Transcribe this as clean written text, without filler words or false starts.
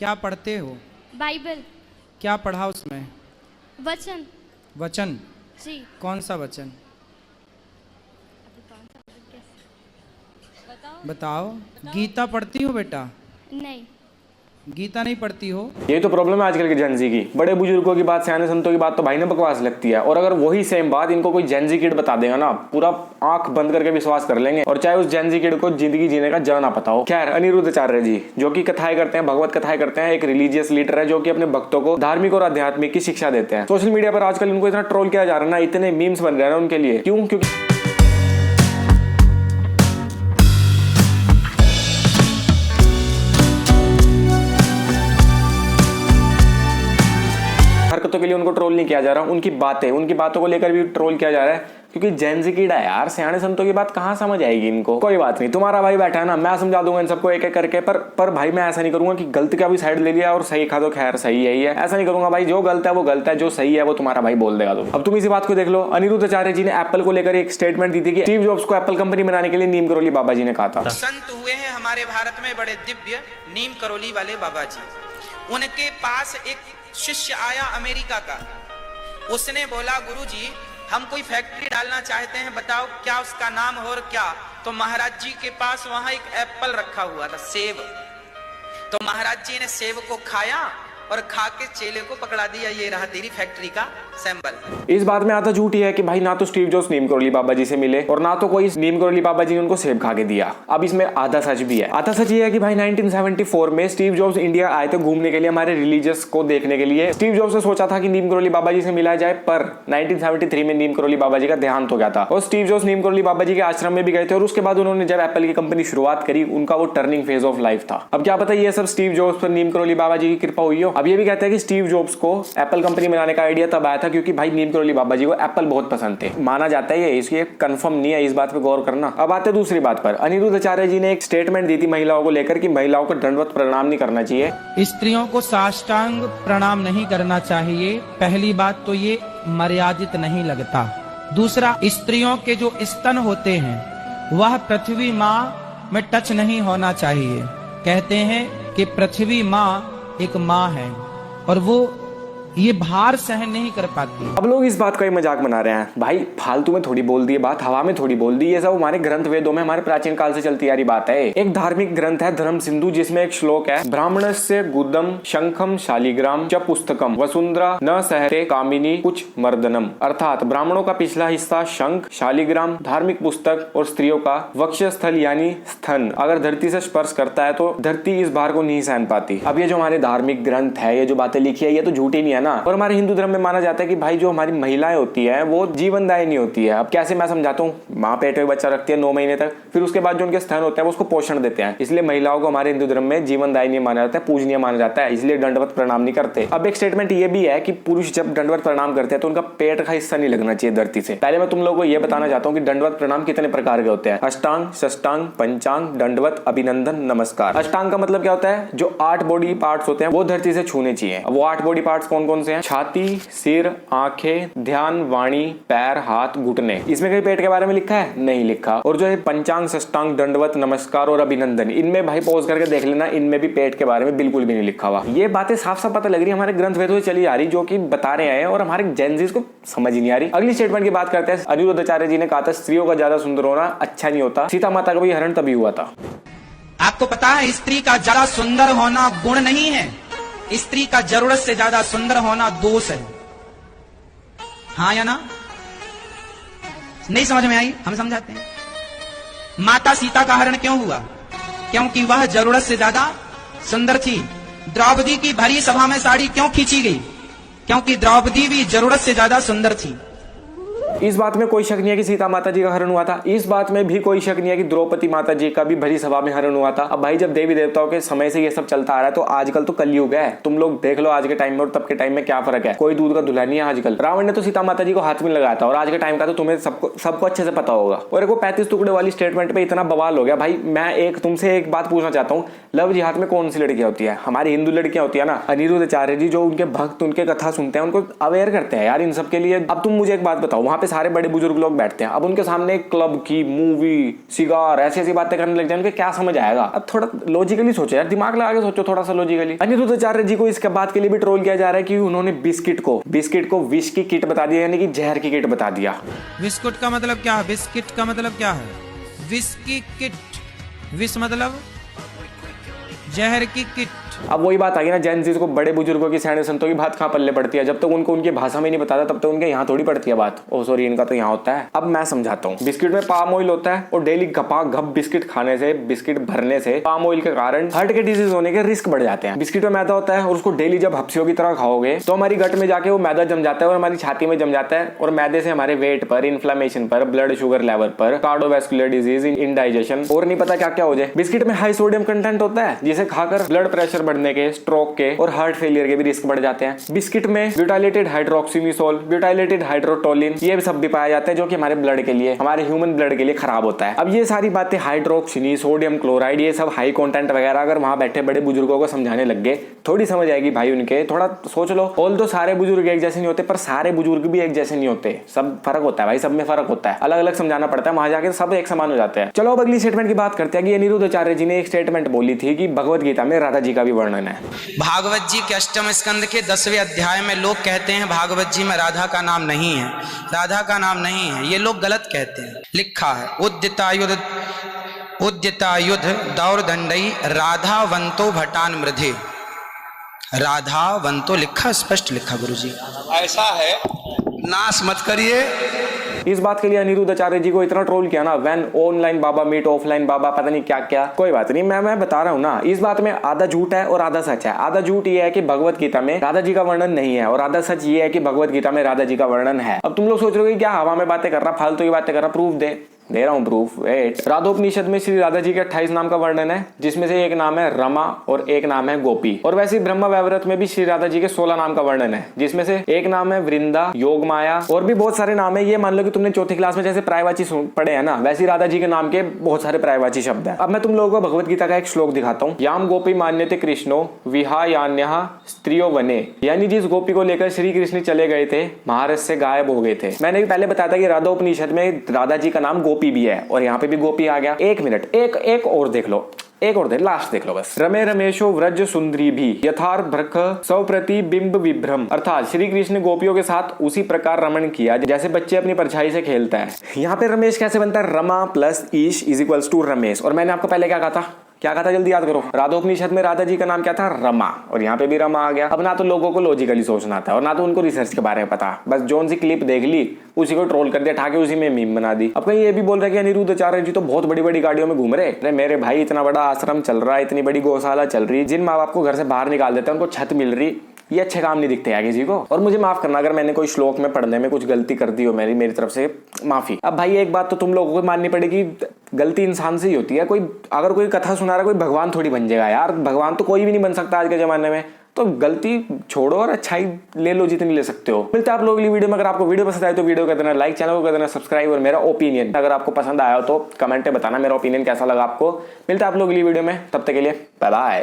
क्या पढ़ते हो? बाइबल। क्या पढ़ा उसमें? वचन। वचन? जी। कौन सा वचन? बताओ। गीता पढ़ती हो बेटा? नहीं। गीता नहीं पढ़ती हो? यही तो प्रॉब्लम है आजकल के जेनजी की। बड़े बुजुर्गों की बात, सियाने संतों की बात तो भाई ने बकवास लगती है, और अगर वही सेम बात इनको कोई जेनजी किड बता देगा ना, पूरा आंख बंद करके विश्वास कर लेंगे, और चाहे उस जेनजी किड को जिंदगी जीने का ज ना पता हो। खैर, अनिरुद्ध आचार्य जी जो कि कथाएं करते हैं, भगवत कथाएं करते हैं, एक रिलीजियस लीडर है जो कि अपने भक्तों को धार्मिक और आध्यात्मिक की शिक्षा देते हैं। सोशल मीडिया पर आजकल इनको इतना ट्रोल किया जा रहा है ना, इतने मीम्स बन रहे हैं उनके लिए। क्यों? क्योंकि हरकतों के लिए उनको ट्रोल नहीं किया जा रहा, उनकी बातों को लेकर भी ट्रोल किया जा रहा है, क्योंकि जेनजी कीड़ा है यार। सियाने संतों की बात कहां समझ आएगी इनको? कोई बात नहीं, तुम्हारा भाई बैठा है ना, मैं समझा दूंगा इन सबको एक एक करके। पर भाई मैं ऐसा नहीं करूंगा कि गलत का भी साइड ले लिया और सही खा तो खैर सही यही है, ऐसा नहीं करूंगा भाई। जो गलत है वो गलत है, जो सही है वो तुम्हारा भाई बोल देगा। तो अब तुम इसी बात को देख लो। अनिरुद्ध आचार्य जी ने एप्पल को लेकर एक स्टेटमेंट दी थी कि स्टीव जॉब्स को एप्पल कंपनी बनाने के लिए नीम करोली बाबा जी ने कहा था। संत हुए हैं हमारे भारत में बड़े दिव्य, नीम करोली वाले बाबा जी। उनके पास एक शिष्य आया अमेरिका का। उसने बोला, गुरुजी हम कोई फैक्ट्री डालना चाहते हैं, बताओ क्या उसका नाम हो और क्या। तो महाराज जी के पास वहां एक एप्पल रखा हुआ था, सेब। तो महाराज जी ने सेब को खाया और खा के चेले को पकड़ा दिया, ये रहा तेरी फैक्ट्री का सैंपल। इस बात में आधा झूठ ही है कि भाई ना तो स्टीव जॉब्स नीम करोली बाबा जी से मिले और ना तो कोई नीम करोली बाबा जी ने उनको सेब खा के दिया। अब इसमें आधा सच भी है। आधा सच ये है कि भाई 1974 में स्टीव जॉब्स इंडिया आए थे घूमने के लिए, हमारे रिलीजियस को देखने के लिए। स्टीव जॉब्स ने सोचा था कि नीम करोली बाबा जी से मिला जाए, पर 1973 में नीम करोली बाबा जी का देहांत हो गया था और स्टीव जॉब्स नीम करोली बाबा जी के आश्रम में भी गए थे। और उसके बाद उन्होंने जब एप्पल की कंपनी शुरुआत करी, उनका वो टर्निंग फेज ऑफ लाइफ था। अब क्या पता ये सब स्टीव जॉब्स पर नीम करोली बाबा जी की कृपा हुई हो। अब ये भी कहते हैं कि स्टीव जॉब्स को एप्पल कंपनी बनाने का आइडिया तब आया था क्योंकि भाई नीम करोली बाबा जी को एप्पल बहुत पसंद थे। माना जाता है ये, इसलिए कंफर्म नहीं है, इस बात पे गौर करना। अब आते दूसरी बात पर। अनिरुद्ध आचार्य जी ने एक स्टेटमेंट दी थी महिलाओं को लेकर कि महिलाओं को दंडवत प्रणाम नहीं करना चाहिए। स्त्रियों को साष्टांग प्रणाम नहीं करना चाहिए। पहली बात तो ये मर्यादित नहीं लगता। दूसरा, स्त्रियों के जो स्तन होते हैं वह पृथ्वी माँ में टच नहीं होना चाहिए। कहते हैं कि पृथ्वी माँ एक माँ है और वो ये भार सहन नहीं कर पाती। अब लोग इस बात का ही मजाक बना रहे हैं। भाई फालतू में थोड़ी बोल दी बात, हवा में थोड़ी बोल दी। ये सब हमारे ग्रंथ वेदों में हमारे प्राचीन काल से चलती आ रही बात है। एक धार्मिक ग्रंथ है धर्म सिंधु, जिसमें एक श्लोक है, ब्राह्मणस्य गुदम शंखम शालिग्राम च पुस्तकम वसुंधरा न सहते कामिनी कुछ मर्दनम। अर्थात ब्राह्मणों का पिछला हिस्सा शंख, शालिग्राम, धार्मिक पुस्तक और स्त्रियों का वक्षस्थल यानी स्तन अगर धरती से स्पर्श करता है तो धरती इस भार को नहीं सहन पाती। अब ये जो हमारे धार्मिक ग्रंथ है, ये जो बातें लिखी है, ये तो झूठी नहीं है ना। और हमारे हिंदू धर्म में माना जाता है कि भाई जो हमारी महिलाएं होती है वो जीवनदायिनी होती है। अब कैसे मैं समझाता हूँ। माँ पेट में बच्चा रखती है 9 महीने तक, फिर उसके बाद जो उनके स्तन होते हैं वो उसको पोषण देते हैं। इसलिए महिलाओं को हमारे हिंदू धर्म में जीवनदायिनी माना जाता है, पूजनीय माना जाता है, इसलिए दंडवत प्रणाम नहीं करते। अब एक स्टेटमेंट ये भी है कि पुरुष जब दंडवत प्रणाम करते हैं तो उनका पेट का हिस्सा नहीं लगना चाहिए धरती से। पहले मैं तुम लोगों को यह बताना चाहता हूँ कि दंडवत प्रणाम कितने प्रकार के होते हैं। अष्टांग, षष्टांग, पंचांग, दंडवत, अभिनंदन, नमस्कार। अष्टांग का मतलब क्या होता है? जो 8 बॉडी पार्ट्स होते हैं वो धरती से छूने चाहिए। वो 8 बॉडी पार्ट्स कौन कौन से हैं? छाती, सिर, आंखें, ध्यान, वाणी, पैर, हाथ, घुटने। इसमें कहीं पेट के बारे में लिखा है? नहीं लिखा। और जो है पंचांग, षष्टांग, दंडवत, नमस्कार और अभिनंदन, इनमें भाई पॉज करके देख लेना, इनमें भी पेट के बारे में बिल्कुल भी नहीं लिखा हुआ। ये बातें साफ साफ पता लग रही है हमारे ग्रंथ वेदों से चली आ रही, जो कि बता रहे हैं और हमारे जेनजीज को समझ ही नहीं आ रही। अगली स्टेटमेंट की बात करते हैं। अनिरुद्ध आचार्य जी ने कहा था स्त्रियों का ज्यादा सुंदर होना अच्छा नहीं होता। सीता माता का भी हरण तभी हुआ था। आपको पता है स्त्री का ज्यादा सुंदर होना गुण नहीं है, स्त्री का जरूरत से ज्यादा सुंदर होना दोष है। हाँ या ना? नहीं समझ में आई? हम समझाते हैं। माता सीता का हरण क्यों हुआ? क्योंकि वह जरूरत से ज्यादा सुंदर थी। द्रौपदी की भरी सभा में साड़ी क्यों खींची गई? क्योंकि द्रौपदी भी जरूरत से ज्यादा सुंदर थी। इस बात में कोई शक नहीं है कि सीता माता जी का हरण हुआ था। इस बात में भी कोई शक नहीं है कि द्रौपदी माता जी का भी भरी सभा में हरण हुआ था। अब भाई जब देवी देवताओं के समय से ये सब चलता आ रहा है तो आजकल तो कलयुग है। तुम लोग देख लो आज के टाइम में और तब के टाइम में क्या फर्क है। कोई दूध का धुला नहीं है आजकल। रावण ने तो सीता माता जी को हाथ में लगाया था और आज के टाइम का तो तुम्हें सबको अच्छे से पता होगा। और एक 35 टुकड़े वाली स्टेटमेंट पे इतना बवाल हो गया। भाई मैं तुमसे एक बात पूछना चाहता हूँ, लव जिहाद में कौन सी लड़कियां होती है? हमारी हिंदू लड़कियां होती है ना। अनिरुद्ध आचार्य जी जो उनके भक्त उनके कथा सुनते हैं उनको अवेयर करते हैं यार इन सब के लिए। अब तुम मुझे एक बात बताओ, वहां पे सारे बड़े बुजुर्ग लोग बैठते हैं। अब उनके सामने क्लब की मूवी, सिगार, ऐसी ऐसी बातें करने लग जाए, उनके क्या समझ आएगा। अब थोड़ा लॉजिकली सोचो यार, दिमाग लगा के सोचो थोड़ा सा लॉजिकली। अनिरुद्ध आचार्य जी को इसके बात के लिए भी ट्रोल किया जा रहा है कि उन्होंने बिस्किट को विष की किट बता दिया, यानी कि जहर की किट बता दिया। बिस्कुट का मतलब क्या है? बिस्किट का मतलब क्या है? विष की किट, विष मतलब जहर की किट। अब वही बात आ गई ना, जैन जी को बड़े बुजुर्गों की, सैने संतों की बात कहाँ पल्ले पड़ती है। जब तक उनको उनकी भाषा में नहीं बताता तब तक उनके यहाँ थोड़ी पड़ती है बात। ओ सॉरी, इनका तो यहाँ होता है। अब मैं समझाता हूँ। बिस्किट में पाम ऑयल होता है और डेली घपा घप बिस्किट खाने से, बिस्किट भरने से पाम ऑयल के कारण हार्ट के डिजीज होने के रिस्क बढ़ जाते हैं। बिस्किट में मैदा होता है और उसको डेली जब हफ्सियों की तरह खाओगे तो हमारी गट में जाके वो मैदा जम जाता है और हमारी छाती में जम जाता है, और मैदे से हमारे वेट पर, इन्फ्लेमेशन पर, ब्लड शुगर लेवल पर, कार्डियोवैस्कुलर डिजीज, इंडाइजेशन और नहीं पता क्या क्या हो जाए। बिस्किट में हाई सोडियम कंटेंट होता है जिसे खाकर ब्लड प्रेशर बढ़ने के, स्ट्रोक के और हार्ट फेलियर के भी रिस्क बढ़ जाते हैं। बिस्किट में ब्यूटाइलेटेड हाइड्रोक्सीमिसोल, ब्यूटाइलेटेड हाइड्रोटोलिन, ये सब भी पाया जाता है जो कि हमारे ब्लड के लिए, हमारे ह्यूमन ब्लड के लिए खराब होता है। अब ये सारी बातें हाइड्रोक्सिनी, सोडियम क्लोराइड, ये सब हाई कंटेंट वगैरह अगर वहां बैठे बड़े बुजुर्गों को समझाने लग गए, थोड़ी समझ आएगी भाई उनके। थोड़ा सोच लो। ऑल्दो सारे बुजुर्ग एक जैसे नहीं होते, पर सारे बुजुर्ग भी एक जैसे नहीं होते। सब फर्क होता है भाई, सब में फर्क होता है, अलग अलग समझाना पड़ता है। वहां जाके सब एक समान हो जाते हैं। चलो अब अगली स्टेटमेंट की बात करते हैं कि अनिरुद्ध आचार्य जी ने एक स्टेटमेंट बोली थी कि भगवत गीता में राधा जी का भी वर्णन है। भागवत जी के 8वें स्कंद के 10वें अध्याय में लोग कहते हैं भागवत जी में राधा का नाम नहीं है, राधा का नाम नहीं है। ये लोग गलत कहते हैं। लिखा है उद्यतायुध दौरदंडई राधावंतो भटान मृधे। राधावंतो लिखा, स्पष्ट लिखा गुरुजी। ऐसा है, नाश मत करिए। इस बात के लिए अनिरुद्ध आचार्य जी को इतना ट्रोल किया ना, वैन ऑनलाइन बाबा मीट ऑफलाइन बाबा, पता नहीं क्या क्या। कोई बात नहीं, मैं बता रहा हूँ ना, इस बात में आधा झूठ है और आधा सच है। आधा झूठ ये है कि भगवत गीता में राधा जी का वर्णन नहीं है, और आधा सच ये है कि भगवत गीता में राधा जी का वर्णन है। अब तुम लोग सोच रहे हो कि क्या हवा में बातें कर रहा, फालतू की बातें कर रहा, प्रूफ दे रहा हूं प्रूफ। वेट, राधोपनिषद में श्री राधा जी के 28 नाम का वर्णन है, जिसमें से एक नाम है रमा और एक नाम है गोपी। और वैसे ब्रह्म वैवर्त में भी श्री राधा जी के 16 नाम का वर्णन है, जिसमें से एक नाम है वृंदा, योग माया और भी बहुत सारे नाम है। ये मान लो कि तुमने चौथी क्लास में जैसे प्रायवाची पढ़े हैं ना, वैसे राधा जी के नाम के बहुत सारे प्रायवाची शब्द है। अब मैं तुम लोगों को भगवत गीता का एक श्लोक दिखाता हूँ। याम गोपी मान्यते कृष्णो विहायान्यः स्त्रियो वने, यानी जिस गोपी को लेकर श्री कृष्ण चले गए थे, महारथ से गायब हो गए थे। मैंने पहले बताया था कि राधोपनिषद में राधा जी का नाम गोपी भी है, और यहाँ पे भी गोपी आ गया। एक मिनट, एक और देख लो, एक और लास्ट देख लो बस। रमे रमेशो व्रज सुंदरी भी यथार्थ भ्रख स्वप्रति बिंब विभ्रम, अर्थात श्री कृष्ण ने गोपियों के साथ उसी प्रकार रमण किया जैसे बच्चे अपनी परछाई से खेलता है। यहाँ पे रमेश कैसे बनता है? Rama plus Ish is equals to Ramesh. और मैंने आपको पहले क्या कहा था जल्दी याद करो। राधोपनिषद में राधा जी का नाम क्या था? रमा, और यहाँ पे भी रमा आ गया। अब ना तो लोगों को लॉजिकली सोचना था और ना तो उनको रिसर्च के बारे में पता, बस जोन सी क्लिप देख ली उसी को ट्रोल कर दिया, ठाके उसी में मीम बना दी। अब कहीं ये भी बोल रहे कि अनिरुद्ध आचार्य जी तो बहुत बड़ी बड़ी गाड़ियों में घूम रहे। अरे मेरे भाई, इतना बड़ा आश्रम चल रहा है, इतनी बड़ी गौशाला चल रही, जिन माँ बाप को घर से बाहर निकाल देते हैं उनको छत मिल रही, ये अच्छे काम नहीं दिखते हैं किसी को। और मुझे माफ करना अगर मैंने कोई श्लोक में पढ़ने में कुछ गलती कर दी हो, मेरी तरफ से माफी। अब भाई एक बात तो तुम लोगों को माननी पड़ेगी, गलती इंसान से ही होती है। अगर कोई कथा सुना रहा, कोई भगवान थोड़ी बन जाएगा यार। भगवान तो कोई भी नहीं बन सकता आज के जमाने में। तो गलती छोड़ो और अच्छाई ले लो जितनी ले सकते हो। मिलते हैं आप लोग अगली वीडियो में। अगर आपको वीडियो पसंद आए तो वीडियो कर देना लाइक, चैनल को कर देना सब्सक्राइब, और मेरा ओपिनियन अगर आपको पसंद आया हो तो कमेंट में बताना मेरा ओपिनियन कैसा लगा आपको। मिलते हैं आप लोग अगली वीडियो में, तब तक के लिए बाय बाय।